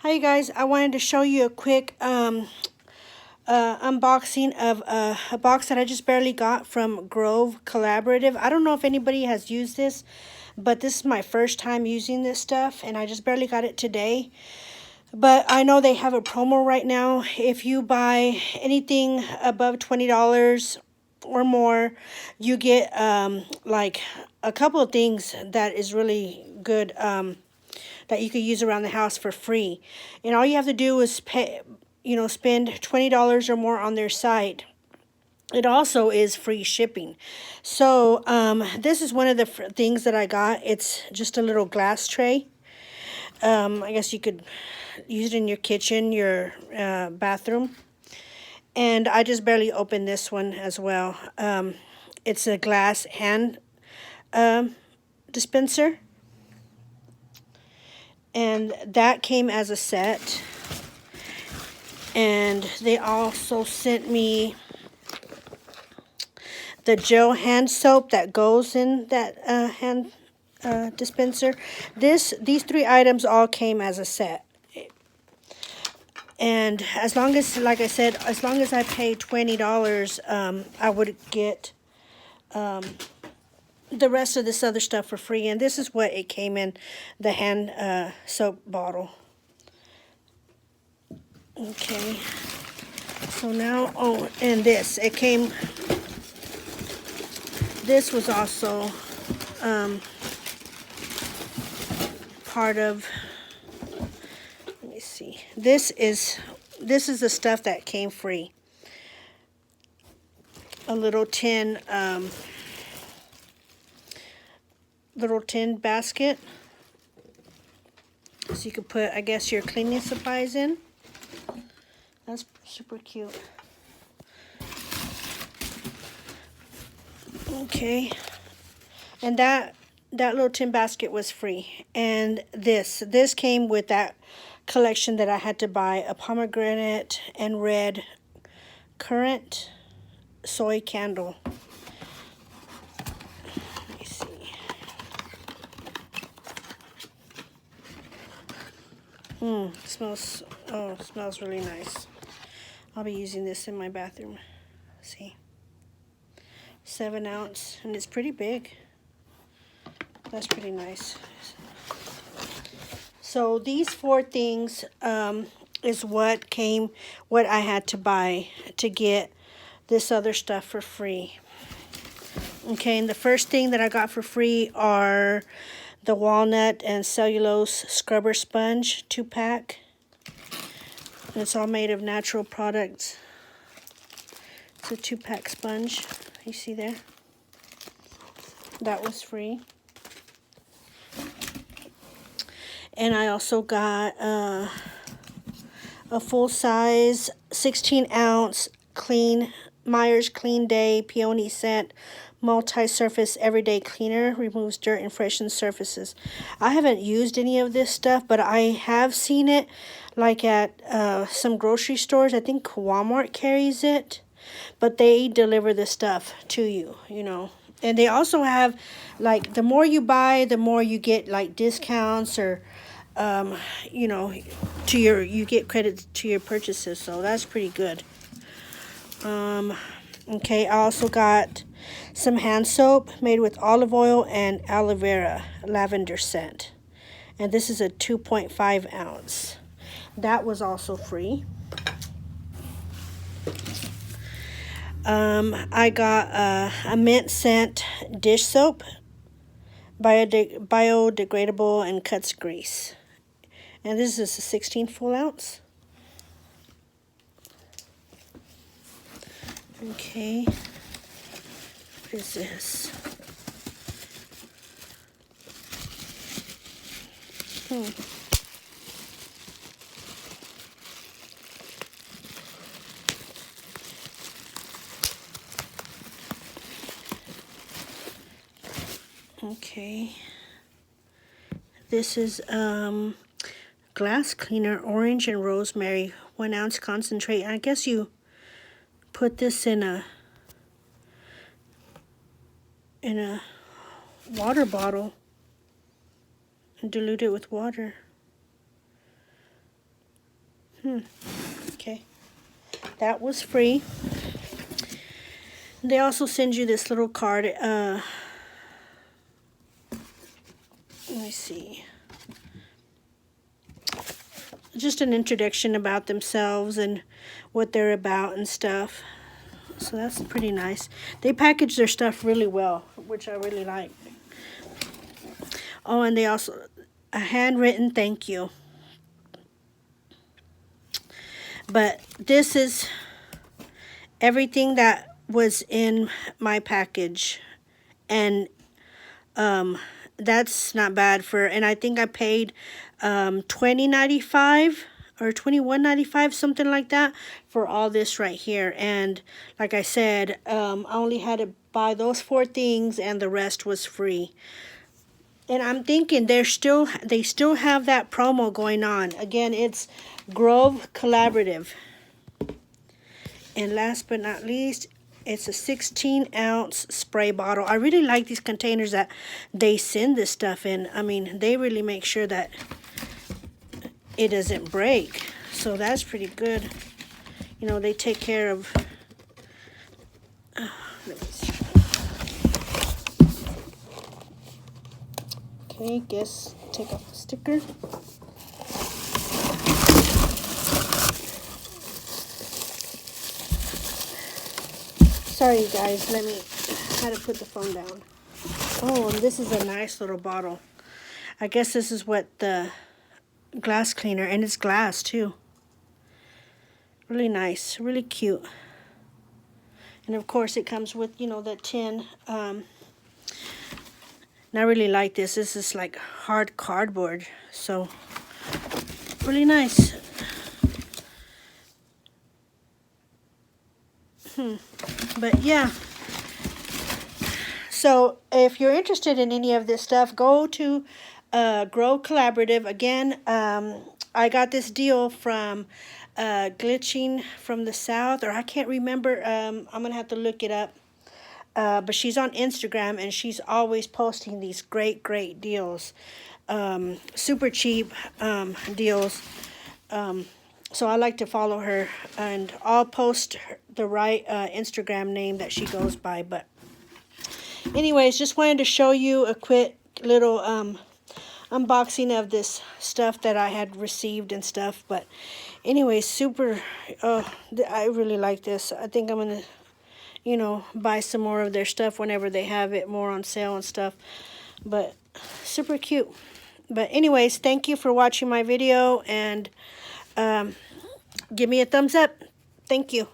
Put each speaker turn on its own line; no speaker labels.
Hi you guys, I wanted to show you a quick unboxing of a box that I just barely got from Grove Collaborative. I don't know if anybody has used this, but this is my first time using this stuff and I just barely got it today. But I know they have a promo right now. If you buy anything above $20 or more, you get like a couple of things that is really good that you could use around the house for free. And all you have to do is pay, spend $20 or more on their site. It also is free shipping. So this is one of the things that I got. It's just a little glass tray. I guess you could use it in your kitchen, your bathroom. And I just barely opened this one as well. It's a glass hand dispenser. And that came as a set. And they also sent me the gel hand soap that goes in that hand dispenser. These three items all came as a set. And as long as, like I said, as long as I pay $20, I would get the rest of this other stuff for free. And this is what it came in, the hand soap bottle. Okay. So now, oh, and this, this was also part of, let me see, this is the stuff that came free. A little tin basket, so you could put, I guess, your cleaning supplies in. That's super cute. Okay, and that little tin basket was free. And this came with that collection that I had to buy, a pomegranate and red currant soy candle. Let me see. It smells really nice. I'll be using this in my bathroom. See, 7 ounce, and it's pretty big. That's pretty nice. So these 4 things is what I had to buy to get this other stuff for free. Okay, and the first thing that I got for free are the walnut and cellulose scrubber sponge 2-pack. And it's all made of natural products. It's a 2-pack sponge. You see there? That was free. And I also got a full-size 16-ounce Meyer's Clean Day Peony Scent Multi-Surface Everyday Cleaner. Removes dirt and freshens surfaces. I haven't used any of this stuff, but I have seen it like at some grocery stores. I think Walmart carries it, but they deliver the stuff to you, you know. And they also have, like, the more you buy, the more you get, like, discounts or you know, you get credit to your purchases, so that's pretty good. Okay, I also got some hand soap made with olive oil and aloe vera lavender scent, and this is a 2.5 ounce. That was also free. I got a mint scent dish soap, biodegradable and cuts grease. And this is a 16 full ounce. Okay. What is this? Okay. This is glass cleaner, orange and rosemary, 1 ounce concentrate. I guess you put this in a water bottle and dilute it with water. Okay, that was free. They also send you this little card. Let me see. Just an introduction about themselves and what they're about and stuff. So that's pretty nice. They package their stuff really well, which I really like. Oh, and they also, a handwritten thank you. But this is everything that was in my package. And that's not bad for, and I think I paid $20.95 or $21.95, something like that, for all this right here. And like I said, I only had to buy those 4 things and the rest was free. And I'm thinking they still have that promo going on. Again, it's Grove Collaborative. And last but not least, it's a 16-ounce spray bottle. I really like these containers that they send this stuff in. I mean, they really make sure that it doesn't break. So that's pretty good. You know, they take care of... let me see. Okay, guess take off the sticker. Sorry guys, let me, how to put the phone down. Oh, and this is a nice little bottle. I guess this is what the glass cleaner, and it's glass too. Really nice, really cute. And of course it comes with, you know, that tin. And I really like this. This is like hard cardboard, so really nice. But yeah, so if you're interested in any of this stuff, go to Grow Collaborative. Again, I got this deal from Glitching from the South, or I can't remember. I'm gonna have to look it up. But she's on Instagram and she's always posting these great deals, super cheap deals. So I like to follow her, and I'll post the right Instagram name that she goes by. But anyways, just wanted to show you a quick little unboxing of this stuff that I had received and stuff. But anyways, super, I really like this. I think I'm gonna, you know, buy some more of their stuff whenever they have it more on sale and stuff. But super cute. But anyways, thank you for watching my video, and give me a thumbs up. Thank you.